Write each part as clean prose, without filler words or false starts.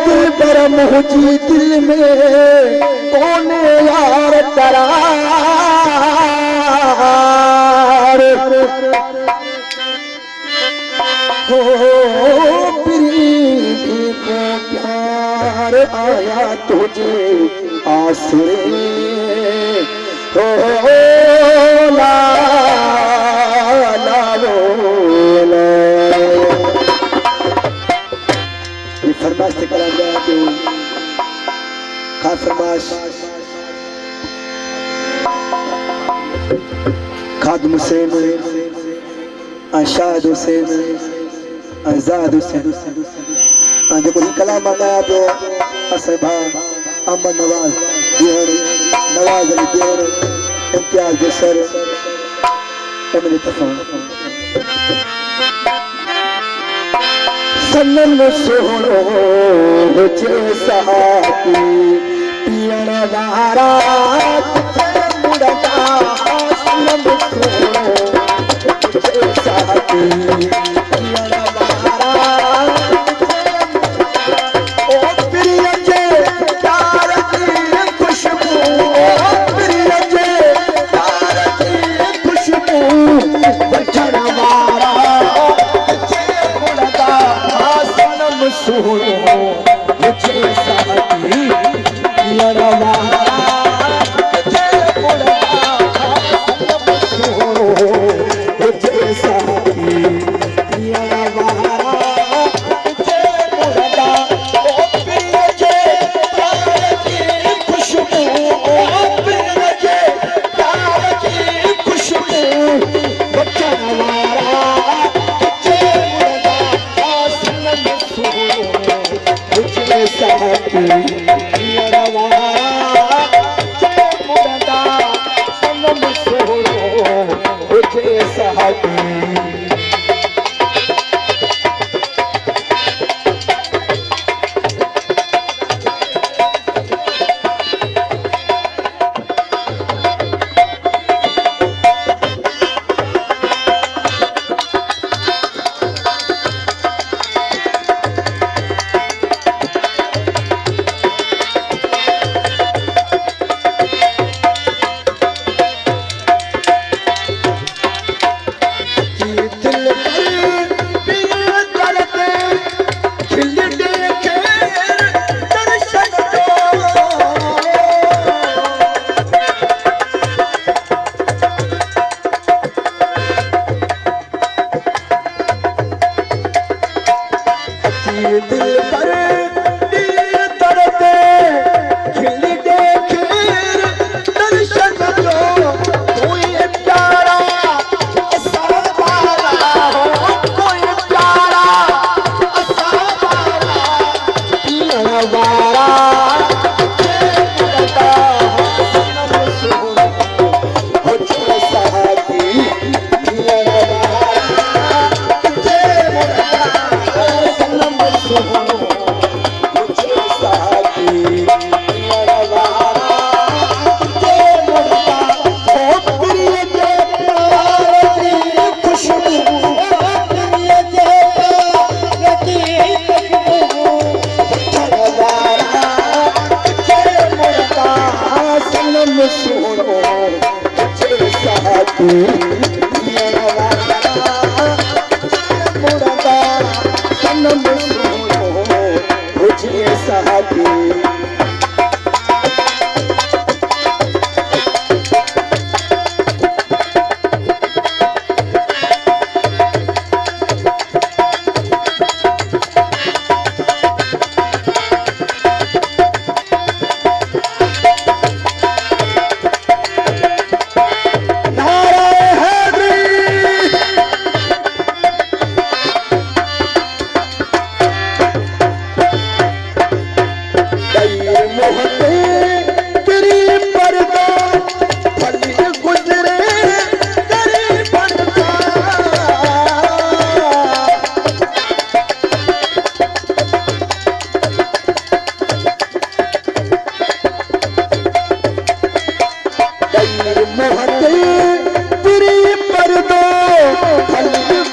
दिल पर मुझी दिल में कौन यार करार हो प्रीति को प्यार आया तुझे आसरे हो ला ला ला। ये फरमाश से करा गया कि खा फरमाश खादिम हुसैन आशाद हुसैन आजाद हुसैन जो कोई कलाम आया तो असर भा अहमद नवाज दिहर नवाज अली दिहर इम्तियाज जसर एमने तफा सनम सोहणो जे साकी पियण वारा मुड़दा सनम सोहणो जे साकी पियण वारा ओ प्रिय जे प्यार की खुशबू ओ प्रिय जे प्यार की खुशबू बचण वारा सोहणो मुझे साथी पियण वारा मुझे मुड़दा सोहणो मुझे साथी पियण वारा मुझे मुड़दा ओ प्रिय जे प्यार की खुशबू ओ प्रिय जे प्यार की खुशबू बचण वारा साथी पियण वारा जे मुड़दा सनम सोहणो मुझे साथी। दिल पर दिल दर्दे खिल देखेर दर्शन दो कोई प्यारा ऐसा वाला हो कोई प्यारा ऐसा वाला पियण वारा जे मुड़दा सनम सोहणो मुझे साथी पियण वारा जे मुड़दा सनम सोहणो मुझे साथी पियण वारा जे मुड़दा ओ प्रिय जे प्यार की खुशबू ओ प्रिय जे प्यार की खुशबू बचण वारा जे मुड़दा सनम सोहणो मुझे साथी पियण वारा जे मुड़दा सनम सोहणो मुझे साथी।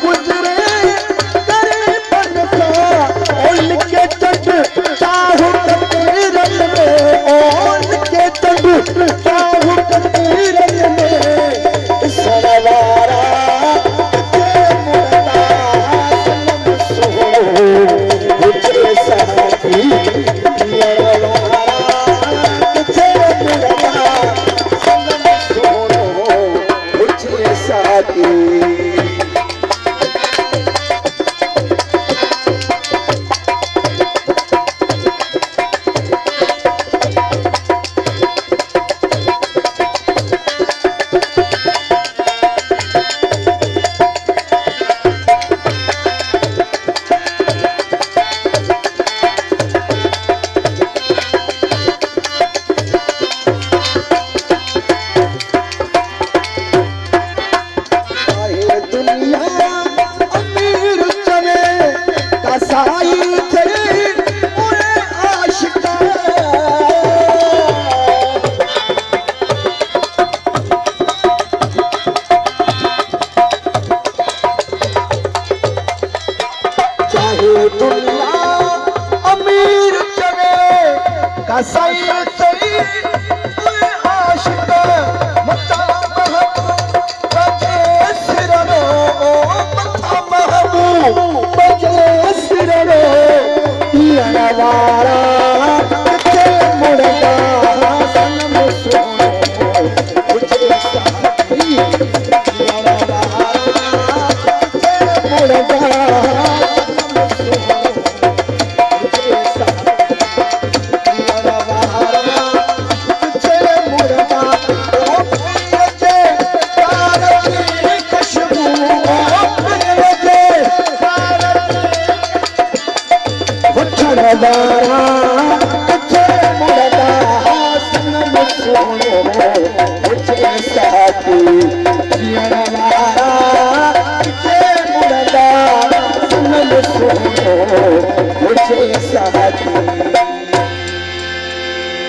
गुजरे करे पन का उल के चट दुनिया अमीर चले कसाई थे उन्हें आशिका चाहे दुनिया अमीर चले कसाई थे उन्हें आशिका मता वारा किथे मुड़दा सनम सोने मुझे साथी यारा वारा किथे मुड़दा सनम सोने मुझे साथी यारा वारा किथे मुड़दा ओ पिए प्यार की खुशबू ओ पिए प्यार वचनदारा किथे मुड़दा सनम सोने मुझे साथी